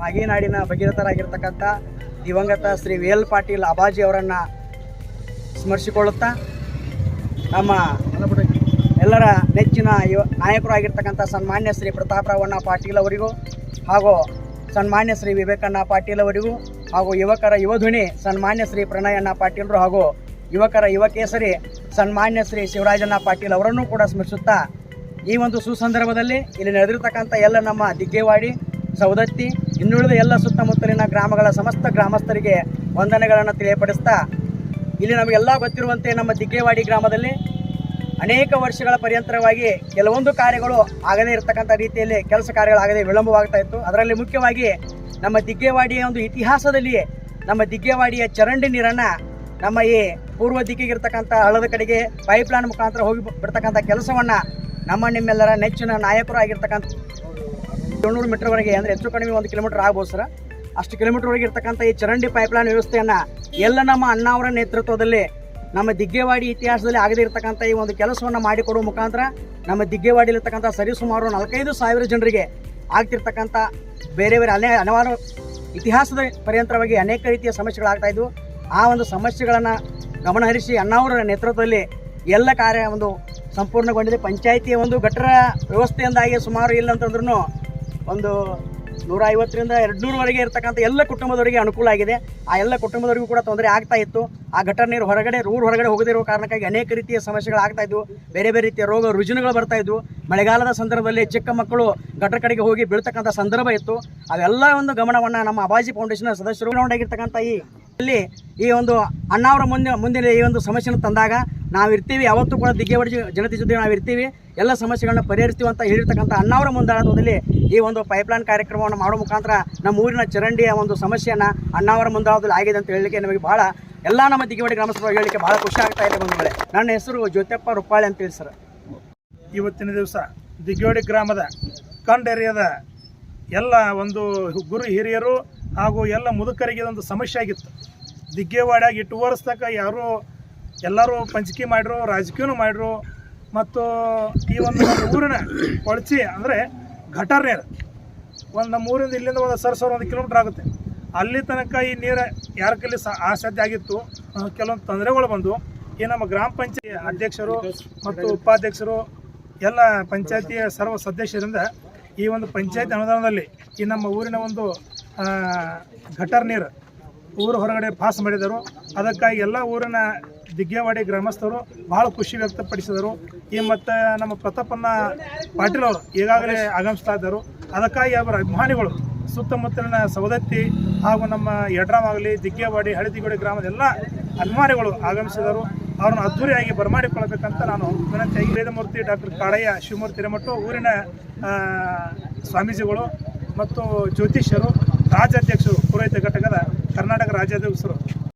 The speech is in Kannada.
ಮಾಗಿನಾಡಿನ ಭಗೀರಥರಾಗಿರ್ತಕ್ಕಂಥ ದಿವಂಗತ ಶ್ರೀ ವಿ ಎಲ್ ಪಾಟೀಲ್ ಅಬಾಜಿ ಅವರನ್ನು ಸ್ಮರಿಸಿಕೊಳ್ಳುತ್ತಾ ನಮ್ಮ ಎಲ್ಲರ ನೆಚ್ಚಿನ ನಾಯಕರಾಗಿರ್ತಕ್ಕಂಥ ಸನ್ಮಾನ್ಯ ಶ್ರೀ ಪ್ರತಾಪರಾವಣ್ಣ ಪಾಟೀಲ್ ಅವರಿಗೂ ಹಾಗೂ ಸನ್ಮಾನ್ಯ ಶ್ರೀ ವಿವೇಕಣ್ಣ ಪಾಟೀಲ್ ಅವರಿಗೂ ಹಾಗೂ ಯುವಕರ ಯುವಧ್ವನಿ ಸನ್ಮಾನ್ಯ ಶ್ರೀ ಪ್ರಣಯಣ್ಣ ಪಾಟೀಲರು ಹಾಗೂ ಯುವಕರ ಯುವಕೇಸರಿ ಸನ್ಮಾನ್ಯ ಶ್ರೀ ಶಿವರಾಜಣ್ಣ ಪಾಟೀಲ್ ಅವರನ್ನು ಕೂಡ ಸ್ಮರಿಸುತ್ತಾ ಈ ಒಂದು ಸುಸಂದರ್ಭದಲ್ಲಿ ಇಲ್ಲಿ ನಡೆದಿರ್ತಕ್ಕಂಥ ಎಲ್ಲ ನಮ್ಮ ದಿಗ್ಗೇವಾಡಿ ಸೌದತ್ತಿ ಇನ್ನುಳಿದ ಎಲ್ಲ ಸುತ್ತಮುತ್ತಲಿನ ಗ್ರಾಮಗಳ ಸಮಸ್ತ ಗ್ರಾಮಸ್ಥರಿಗೆ ವಂದನೆಗಳನ್ನು ತಿಳಿಯಪಡಿಸ್ತಾ ಇಲ್ಲಿ ನಮಗೆಲ್ಲ ಗೊತ್ತಿರುವಂತೆ ನಮ್ಮ ದಿಗ್ಗೇವಾಡಿ ಗ್ರಾಮದಲ್ಲಿ ಅನೇಕ ವರ್ಷಗಳ ಪರ್ಯಂತರವಾಗಿ ಕೆಲವೊಂದು ಕಾರ್ಯಗಳು ಆಗದೇ ಇರತಕ್ಕಂಥ ರೀತಿಯಲ್ಲಿ ಕೆಲಸ ಕಾರ್ಯಗಳಾಗದೆ ವಿಳಂಬವಾಗ್ತಾ ಇತ್ತು. ಅದರಲ್ಲಿ ಮುಖ್ಯವಾಗಿ ನಮ್ಮ ದಿಗ್ಗೇವಾಡಿಯ ಒಂದು ಇತಿಹಾಸದಲ್ಲಿಯೇ ನಮ್ಮ ದಿಗ್ಗೇವಾಡಿಯ ಚರಂಡಿ ನೀರನ್ನು ನಮ್ಮ ಈ ಪೂರ್ವ ದಿಕ್ಕಿಗಿರ್ತಕ್ಕಂಥ ಹಳ್ಳದ ಕಡೆಗೆ ಪೈಪ್ಲೈನ್ ಮುಖಾಂತರ ಹೋಗಿ ಬಿಡ್ತಕ್ಕಂಥ ಕೆಲಸವನ್ನು ನಿಮ್ಮೆಲ್ಲರ ನೆಚ್ಚಿನ ನಾಯಕರು ಆಗಿರ್ತಕ್ಕಂಥ 700 ಮೀಟರ್ವರೆಗೆ ಅಂದರೆ ಹೆಚ್ಚು ಕಡಿಮೆ 1 ಕಿಲೋಮೀಟರ್ ಆಗ್ಬೋದು ಸರ್, ಅಷ್ಟು ಕಿಲೋಮೀಟರ್ವರೆಗೆ ಇರ್ತಕ್ಕಂಥ ಈ ಚರಂಡಿ ಪೈಪ್ಲೈನ್ ವ್ಯವಸ್ಥೆಯನ್ನು ಎಲ್ಲ ನಮ್ಮ ಅಣ್ಣಾವರ ನೇತೃತ್ವದಲ್ಲಿ ನಮ್ಮ ದಿಗ್ಗೇವಾಡಿ ಇತಿಹಾಸದಲ್ಲಿ ಆಗದೇ ಇರತಕ್ಕಂಥ ಈ ಒಂದು ಕೆಲಸವನ್ನು ಮಾಡಿಕೊಡುವ ಮುಖಾಂತರ ನಮ್ಮ ದಿಗ್ಗೇವಾಡಿಲಿರ್ತಕ್ಕಂಥ ಸರಿಸುಮಾರು 45,000 ಜನರಿಗೆ ಆಗ್ತಿರ್ತಕ್ಕಂಥ ಬೇರೆ ಬೇರೆ ಹಲವಾರು ಇತಿಹಾಸದ ಪರ್ಯಂತರವಾಗಿ ಅನೇಕ ರೀತಿಯ ಸಮಸ್ಯೆಗಳಾಗ್ತಾ ಇದ್ವು. ಆ ಒಂದು ಸಮಸ್ಯೆಗಳನ್ನು ಗಮನಹರಿಸಿ ಅಣ್ಣಾವರ ನೇತೃತ್ವದಲ್ಲಿ ಎಲ್ಲ ಕಾರ್ಯ ಒಂದು ಸಂಪೂರ್ಣಗೊಂಡಿದೆ. ಪಂಚಾಯಿತಿಯ ಒಂದು ಗಟ್ಟರ ವ್ಯವಸ್ಥೆಯಿಂದಾಗಿ ಸುಮಾರು ಇಲ್ಲ ಅಂತಂದ್ರೂ ಒಂದು 150ರಿಂದ 200ವರೆಗೆ ಇರ್ತಕ್ಕಂಥ ಎಲ್ಲ ಕುಟುಂಬದವರಿಗೆ ಅನುಕೂಲ ಆಗಿದೆ. ಆ ಎಲ್ಲ ಕುಟುಂಬದವರಿಗೂ ಕೂಡ ತೊಂದರೆ ಆಗ್ತಾ ಇತ್ತು. ಆ ಗಟ್ಟರ ನೀರು ಊರು ಹೊರಗಡೆ ಹೋಗದಿರುವ ಕಾರಣಕ್ಕಾಗಿ ಅನೇಕ ರೀತಿಯ ಸಮಸ್ಯೆಗಳಾಗ್ತಾ ಇದ್ವು. ಬೇರೆ ಬೇರೆ ರೀತಿಯ ರೋಗ ರುಜಿನಗಳು ಬರ್ತಾ ಇದ್ವು. ಮಳೆಗಾಲದ ಸಂದರ್ಭದಲ್ಲಿ ಚಿಕ್ಕ ಮಕ್ಕಳು ಗಟ್ಟರ ಕಡೆಗೆ ಹೋಗಿ ಬೀಳ್ತಕ್ಕಂಥ ಸಂದರ್ಭ ಇತ್ತು. ಅವೆಲ್ಲ ಒಂದು ಗಮನವನ್ನು ನಮ್ಮ ಅಬಾಜಿ ಫೌಂಡೇಶನ್ ಸದಸ್ಯರು ಆಗಿರ್ತಕ್ಕಂಥ ಈ ಒಂದು ಅಣ್ಣಾವರ ಮುಂದಿನ ಈ ಒಂದು ಸಮಸ್ಯೆಯನ್ನು ತಂದಾಗ ನಾವಿರ್ತೀವಿ, ಯಾವತ್ತೂ ಕೂಡ ದಿಗ್ಗೇವಾಡಿ ಜನತೆ ಜೊತೆ ನಾವಿರ್ತೀವಿ, ಎಲ್ಲ ಸಮಸ್ಯೆಗಳನ್ನ ಪರಿಹರಿಸ್ತೀವಿ ಅಂತ ಹೇಳಿರ್ತಕ್ಕಂಥ ಅಣ್ಣಾವರ ಮುಂದಾಳತ್ವದಲ್ಲಿ ಈ ಒಂದು ಪೈಪ್ಲೈನ್ ಕಾರ್ಯಕ್ರಮವನ್ನು ಮಾಡೋ ಮುಖಾಂತರ ನಮ್ಮ ಊರಿನ ಚರಂಡಿಯ ಒಂದು ಸಮಸ್ಯೆಯನ್ನು ಅಣ್ಣಾವರ ಮುಂದಾಳತ್ವದಲ್ಲಿ ಆಗಿದೆ ಅಂತ ಹೇಳಲಿಕ್ಕೆ ನಮಗೆ ಬಹಳ ಎಲ್ಲ ನಮ್ಮ ದಿಗ್ಗೇವಾಡಿ ಗ್ರಾಮಸ್ಥರು ಹೇಳಲಿಕ್ಕೆ ಬಹಳ ಖುಷಿ ಆಗ್ತಾ ಇದೆ ಬಂಧುಗಳೇ. ನನ್ನ ಹೆಸರು ಜ್ಯೋತ್ಯಪ್ಪ ರೂಪಾಳಿ ಅಂತ ಹೇಳಿ ಸರ್. ಇವತ್ತಿನ ದಿವಸ ದಿಗ್ಗೇವಾಡಿ ಗ್ರಾಮದ ಕಂಡೇರಿಯಾದ ಎಲ್ಲ ಒಂದು ಗುರು ಹಿರಿಯರು ಹಾಗೂ ಎಲ್ಲ ಮುದುಕರಿಗೆ ಒಂದು ಸಮಸ್ಯೆ ಆಗಿತ್ತು. ದಿಗ್ಗೇವಾಡಿಯಾಗಿ ಇಟ್ಟು ವರ್ಷತಕ್ಕ ಎಲ್ಲರೂ ಪಂಚಿಕೆ ಮಾಡಿರು, ರಾಜಕೀಯನೂ ಮಾಡಿರು. ಮತ್ತು ಈ ಒಂದು ಊರಿನ ಕೊಳಚಿ ಅಂದರೆ ಘಟರ್ ನೀರು ನಮ್ಮ ಊರಿಂದ ಇಲ್ಲಿಂದ ಒಂದು ಸರಸರ 1 ಕಿಲೋಮೀಟ್ರ್ ಆಗುತ್ತೆ. ಅಲ್ಲಿ ತನಕ ಈ ನೀರು ಯಾರ ಕೈಲಿ ಅಸಾಧ್ಯ ಆಗಿತ್ತು. ಕೆಲವೊಂದು ತೊಂದರೆಗಳು ಬಂದು ಈ ನಮ್ಮ ಗ್ರಾಮ ಪಂಚಾಯತಿ ಅಧ್ಯಕ್ಷರು ಮತ್ತು ಉಪಾಧ್ಯಕ್ಷರು ಎಲ್ಲ ಪಂಚಾಯತಿಯ ಸರ್ವ ಸದಸ್ಯರಿಂದ ಈ ಒಂದು ಪಂಚಾಯತಿ ಅನುದಾನದಲ್ಲಿ ಈ ನಮ್ಮ ಊರಿನ ಒಂದು ಗಟರ್ ನೀರು ಊರು ಹೊರಗಡೆ ಪಾಸ್ ಮಾಡಿದರು. ಅದಕ್ಕಾಗಿ ಎಲ್ಲ ಊರಿನ ದಿಗ್ಗೇವಾಡಿ ಗ್ರಾಮಸ್ಥರು ಬಹಳ ಖುಷಿ ವ್ಯಕ್ತಪಡಿಸಿದರು. ಈ ಮತ್ತು ನಮ್ಮ ಪ್ರತಾಪಣ್ಣ ಪಾಟೀಲ್ ಅವರು ಈಗಾಗಲೇ ಆಗಮಿಸ್ತಾ ಇದ್ದರು. ಅದಕ್ಕಾಗಿ ಅವರ ಅಭಿಮಾನಿಗಳು ಸುತ್ತಮುತ್ತಲಿನ ಸವದತ್ತಿ ಹಾಗೂ ನಮ್ಮ ಯಡ್ರಾಮಾಗಲಿ ದಿಗ್ಗೇವಾಡಿ ಹಳದಿಗೋಡಿ ಗ್ರಾಮದ ಎಲ್ಲ ಅಭಿಮಾನಿಗಳು ಆಗಮಿಸಿದರು. ಅವ್ರನ್ನ ಅದ್ದೂರಿಯಾಗಿ ಬರಮಾಡಿಕೊಳ್ಳಬೇಕಂತ ನಾನು ವಿನಂತಿಯಾಗಿ ವೇದಮೂರ್ತಿ ಡಾಕ್ಟರ್ ಕಾಳಯ್ಯ ಶಿವಮೂರ್ತಿ ಹಿರೇಮಠ ಊರಿನ ಸ್ವಾಮೀಜಿಗಳು ಮತ್ತು ಜ್ಯೋತಿಷ್ಯರು ರಾಜ್ಯಾಧ್ಯಕ್ಷರು ಪುರೋಹಿತ ಘಟಕದ ಕರ್ನಾಟಕ ರಾಜ್ಯಾಧ್ಯಕ್ಷರು